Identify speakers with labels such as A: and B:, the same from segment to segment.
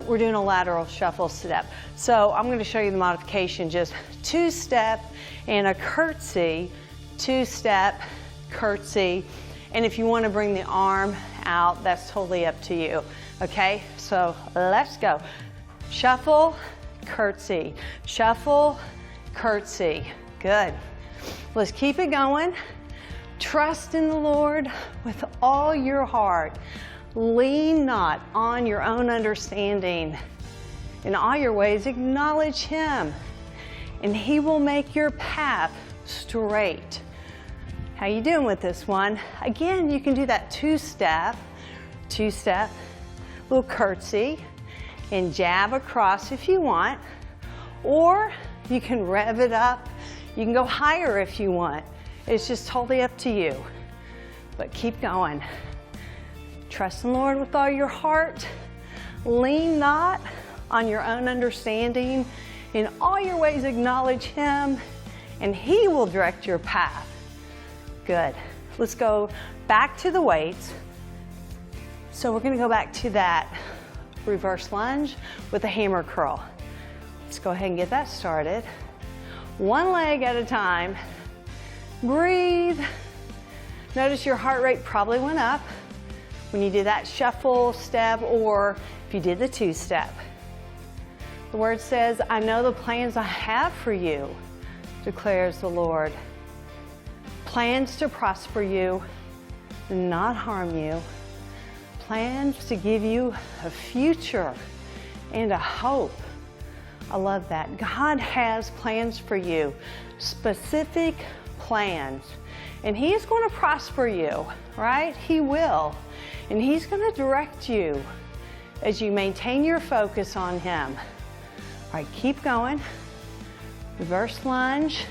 A: We're doing a lateral shuffle step. So I'm going to show you the modification, just 2-step and a curtsy, 2-step, curtsy. And if you want to bring the arm out, that's totally up to you. Okay, so let's go. Shuffle, curtsy, shuffle, curtsy. Good. Let's keep it going. Trust in the Lord with all your heart. Lean not on your own understanding. In all your ways, acknowledge Him, and He will make your path straight. How you doing with this one? Again, you can do that 2-step, little curtsy, and jab across if you want, or you can rev it up. You can go higher if you want. It's just totally up to you, but keep going. Trust in the Lord with all your heart. Lean not on your own understanding. In all your ways acknowledge Him, and He will direct your path. Good. Let's go back to the weights. So we're going to go back to that reverse lunge with a hammer curl. Let's go ahead and get that started. One leg at a time. Breathe. Notice your heart rate probably went up when you did that shuffle step, or if you did the 2-step. The word says, I know the plans I have for you, declares the Lord. Plans to prosper you, not harm you. Plans to give you a future and a hope. I love that. God has plans for you, specific plans. And He is going to prosper you, right? He will. And He's going to direct you as you maintain your focus on Him. All right, keep going. Reverse lunge.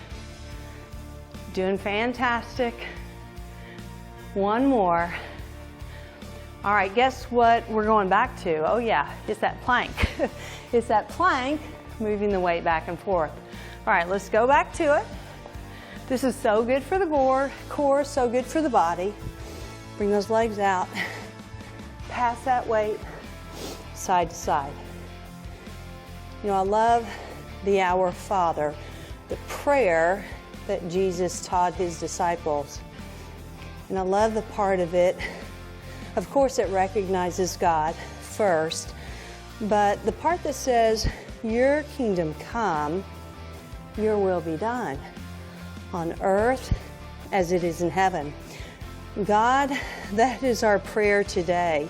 A: Doing fantastic. One more. All right, guess what we're going back to? Oh yeah, it's that plank. It's that plank, moving the weight back and forth. All right, let's go back to it. This is so good for the core, so good for the body. Bring those legs out. Pass that weight side to side. You know, I love the Our Father, the prayer that Jesus taught His disciples. And I love the part of it. Of course, it recognizes God first, but the part that says, your kingdom come, your will be done, on earth as it is in heaven. God, that is our prayer today,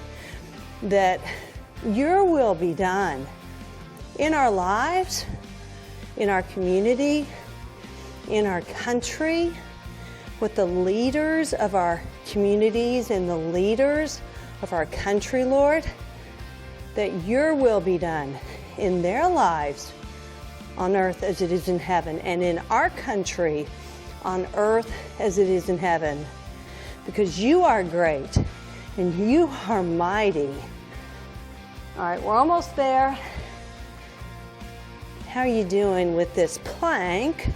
A: that your will be done in our lives, in our community, in our country, with the leaders of our communities and the leaders of our country, Lord, that your will be done in their lives on earth as it is in heaven, and in our country on earth as it is in heaven. Because you are great and you are mighty. All right, we're almost there. How are you doing with this plank?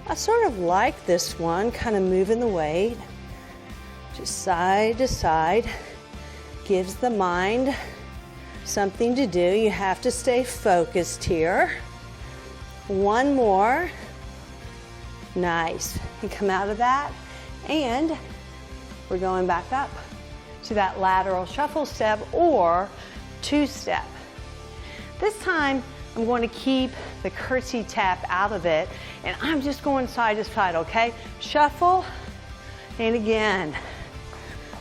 A: I sort of like this one, kind of moving the weight, just side to side. Gives the mind something to do. You have to stay focused here. One more. Nice. And come out of that, and we're going back up to that lateral shuffle step or 2-step. This time, I'm going to keep the curtsy tap out of it, and I'm just going side to side, okay? Shuffle, and again.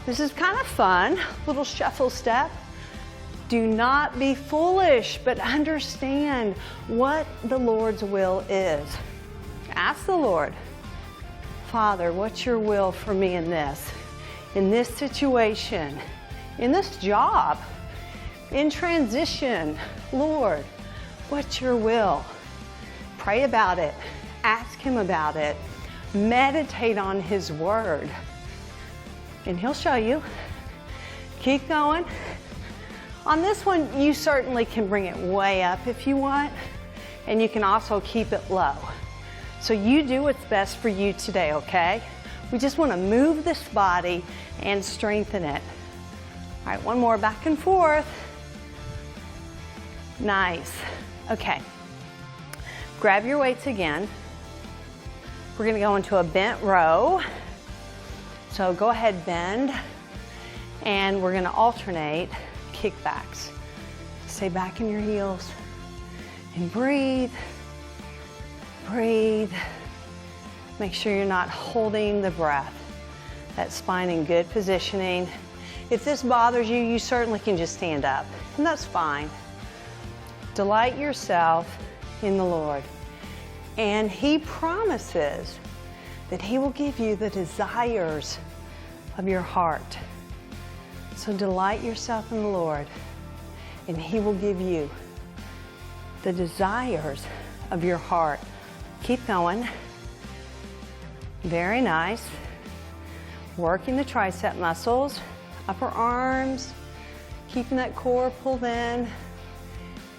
A: This is kind of fun, little shuffle step. Do not be foolish, but understand what the Lord's will is. Ask the Lord, Father, what's your will for me in this situation, in this job, in transition? Lord, what's your will? Pray about it. Ask Him about it. Meditate on His Word, and He'll show you. Keep going. On this one, you certainly can bring it way up if you want, and you can also keep it low. So you do what's best for you today, okay? We just want to move this body and strengthen it. All right, one more back and forth. Nice. Okay. Grab your weights again. We're going to go into a bent row. So go ahead, bend, and we're going to alternate kickbacks. Stay back in your heels and breathe. Breathe. Make sure you're not holding the breath. That spine in good positioning. If this bothers you, you certainly can just stand up, and that's fine. Delight yourself in the Lord, and He promises that He will give you the desires of your heart. So delight yourself in the Lord, and He will give you the desires of your heart. Keep going. Very nice. Working the tricep muscles, upper arms, keeping that core pulled in.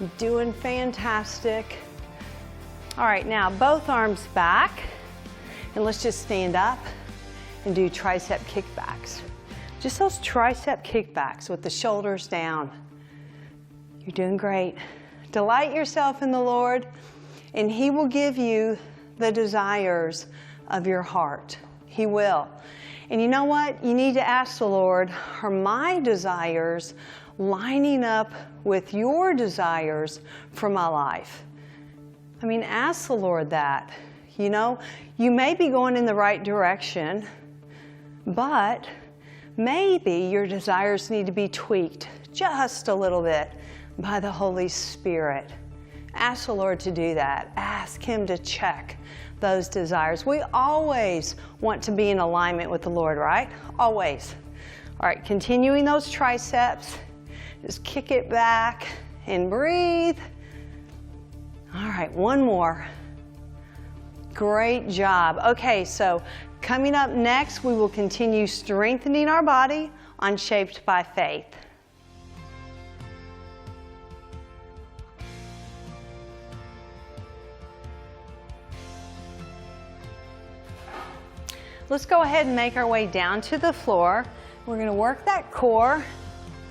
A: You're doing fantastic. All right, now both arms back, and let's just stand up and do tricep kickbacks. Just those tricep kickbacks with the shoulders down. You're doing great. Delight yourself in the Lord, and He will give you the desires of your heart. He will. And you know what? You need to ask the Lord, are my desires lining up with your desires for my life? I mean, ask the Lord that. You know, you may be going in the right direction, but maybe your desires need to be tweaked just a little bit by the Holy Spirit. Ask the Lord to do that. Ask Him to check those desires. We always want to be in alignment with the Lord, right? Always. All right, continuing those triceps. Just kick it back and breathe. All right, one more. Great job. Okay, so coming up next, we will continue strengthening our body on Shaped by Faith. Let's go ahead and make our way down to the floor. We're going to work that core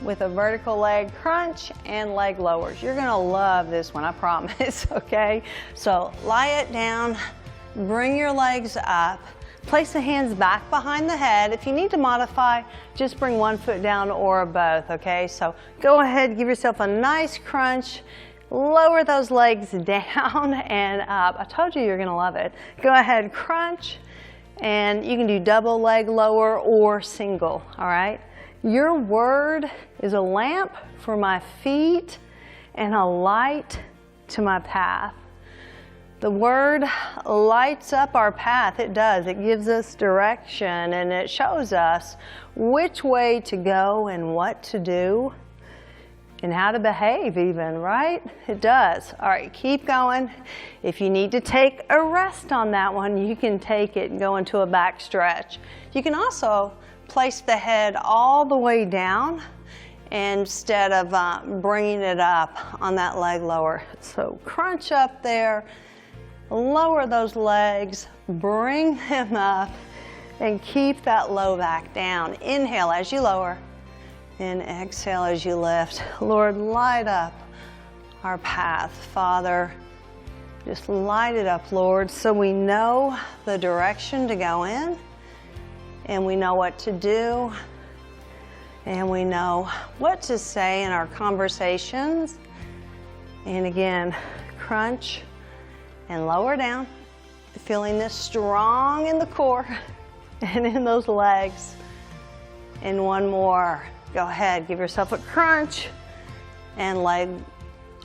A: with a vertical leg crunch and leg lowers. You're going to love this one, I promise, okay? So lie it down, bring your legs up, place the hands back behind the head. If you need to modify, just bring one foot down or both, okay? So go ahead, give yourself a nice crunch, lower those legs down and up. I told you you're going to love it. Go ahead, crunch. And you can do double leg lower or single, all right? Your word is a lamp for my feet and a light to my path. The word lights up our path. It does. It gives us direction, and it shows us which way to go and what to do and how to behave even, right? It does. All right, keep going. If you need to take a rest on that one, you can take it and go into a back stretch. You can also place the head all the way down instead of bringing it up on that leg lower. So crunch up there, lower those legs, bring them up, and keep that low back down. Inhale as you lower. And exhale as you lift. Lord, light up our path, Father. Just light it up, Lord, so we know the direction to go in, and we know what to do, and we know what to say in our conversations. And again, crunch and lower down, feeling this strong in the core and in those legs. And one more. Go ahead, give yourself a crunch and leg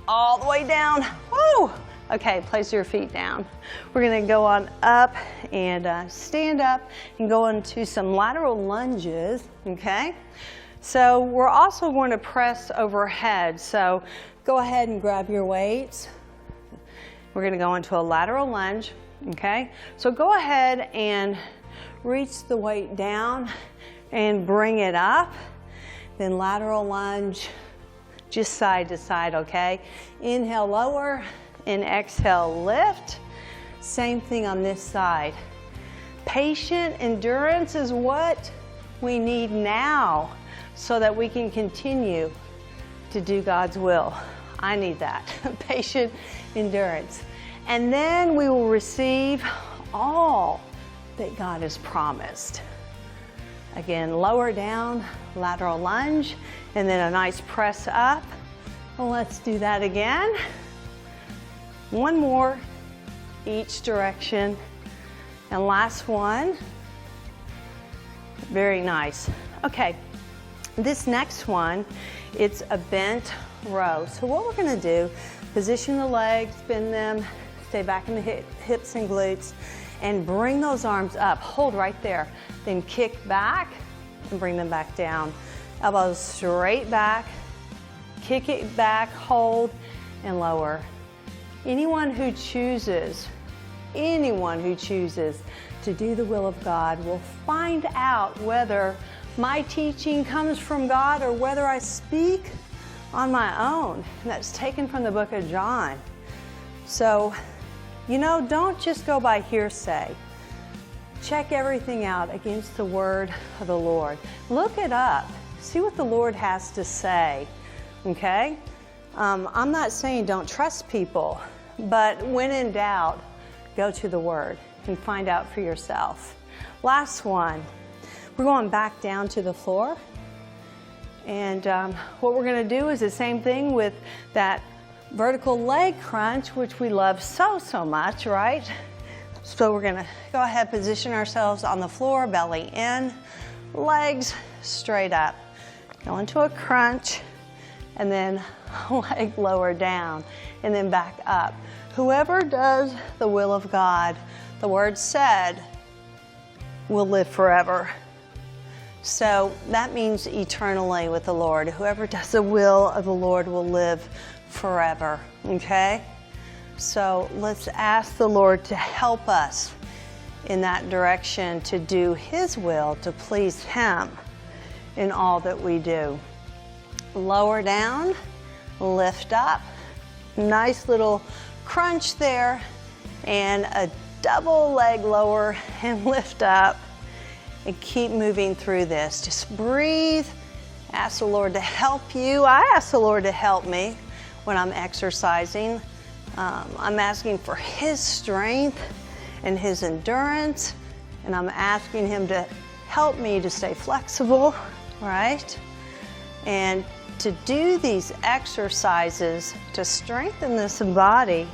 A: all the way down. Woo! Okay, place your feet down. We're gonna go on up and stand up and go into some lateral lunges, okay? So we're also going to press overhead. So go ahead and grab your weights. We're gonna go into a lateral lunge, okay? So go ahead and reach the weight down and bring it up. Then lateral lunge, just side to side, okay? Inhale, lower, and exhale, lift. Same thing on this side. Patient endurance is what we need now so that we can continue to do God's will. I need that. Patient endurance. And then we will receive all that God has promised. Again, lower down, lateral lunge, and then a nice press up. Well, let's do that again. One more, each direction. And last one. Very nice. Okay, this next one, it's a bent row. So what we're gonna do, position the legs, bend them, stay back in the hips and glutes, and bring those arms up. Hold right there. Then kick back and bring them back down. Elbows straight back, kick it back, hold, and lower. Anyone who chooses to do the will of God will find out whether my teaching comes from God or whether I speak on my own. And that's taken from the book of John. So, you know, don't just go by hearsay. Check everything out against the word of the Lord. Look it up. See what the Lord has to say, okay? I'm not saying don't trust people, but when in doubt, go to the word and find out for yourself. Last one. We're going back down to the floor. And what we're going to do is the same thing with that vertical leg crunch, which we love so much, right? So we're going to go ahead, position ourselves on the floor, belly in, legs straight up. Go into a crunch, and then leg lower down, and then back up. Whoever does the will of God, the word said, will live forever. So that means eternally with the Lord. Whoever does the will of the Lord will live forever, okay? So let's ask the Lord to help us in that direction, to do His will, to please Him in all that we do. Lower down, lift up, nice little crunch there, and a double leg lower and lift up, and keep moving through this. Just breathe, ask the Lord to help you. I ask the Lord to help me when I'm exercising. I'm asking for His strength and His endurance, and I'm asking Him to help me to stay flexible, right? And to do these exercises to strengthen this body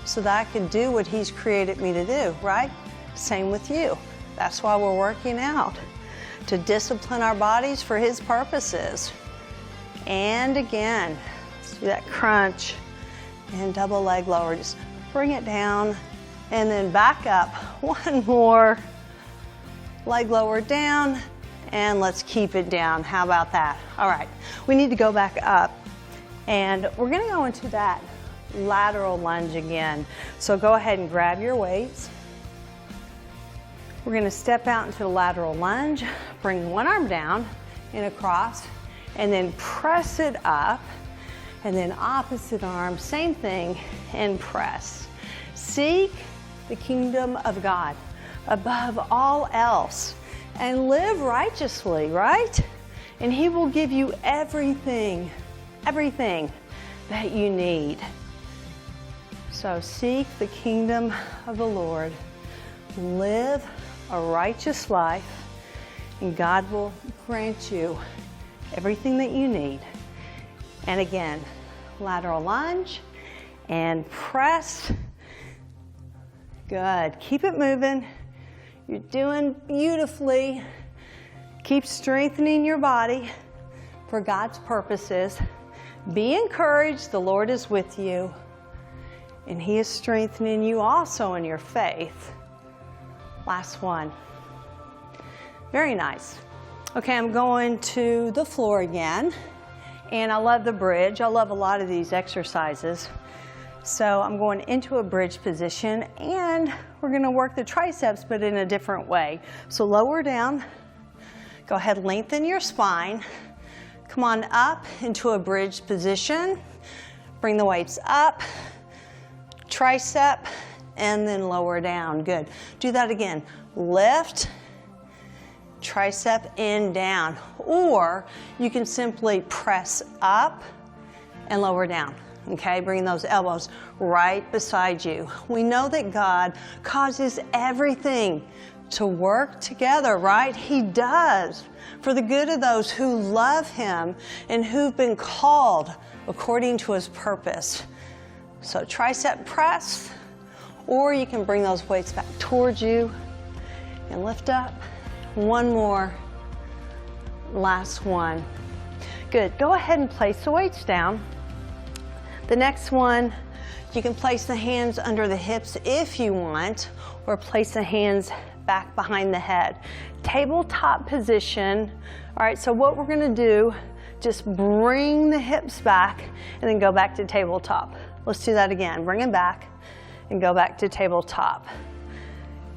A: so that I can do what He's created me to do, right? Same with you. That's why we're working out, to discipline our bodies for His purposes. And again, let's do that crunch and double leg lower. Just bring it down and then back up. One more. Leg lower down, and let's keep it down. How about that? All right, we need to go back up, and we're gonna go into that lateral lunge again. So go ahead and grab your weights. We're gonna step out into the lateral lunge, bring one arm down and across, and then press it up, and then opposite arm, same thing, and press. Seek the kingdom of God above all else and live righteously, right? And He will give you everything that you need. So seek the kingdom of the Lord, live a righteous life, and God will grant you everything that you need. And again, lateral lunge and press. Good. Keep it moving. You're doing beautifully. Keep strengthening your body for God's purposes. Be encouraged. The Lord is with you, and He is strengthening you also in your faith. Last one. Very nice. Okay, I'm going to the floor again, and I love the bridge. I love a lot of these exercises. So I'm going into a bridge position, and we're going to work the triceps, but in a different way. So lower down, go ahead, lengthen your spine. Come on up into a bridge position. Bring the weights up, tricep, and then lower down. Good. Do that again. Lift, tricep, and down. Or you can simply press up and lower down. Okay, bring those elbows right beside you. We know that God causes everything to work together, right? He does, for the good of those who love Him and who've been called according to His purpose. So tricep press, or you can bring those weights back towards you and lift up. One more, last one. Good, go ahead and place the weights down. The next one, you can place the hands under the hips if you want, or place the hands back behind the head. Tabletop position. All right, so what we're gonna do, just bring the hips back and then go back to tabletop. Let's do that again. Bring them back and go back to tabletop.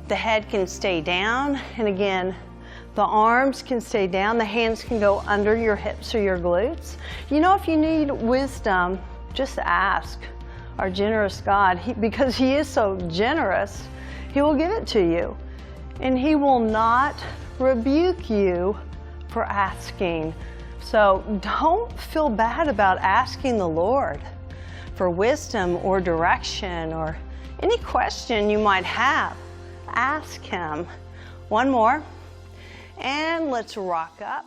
A: The head can stay down, and again, the arms can stay down. The hands can go under your hips or your glutes. You know, if you need wisdom, just ask our generous God. Because He is so generous, He will give it to you. And He will not rebuke you for asking. So don't feel bad about asking the Lord for wisdom or direction or any question you might have. Ask Him. One more. And let's rock up.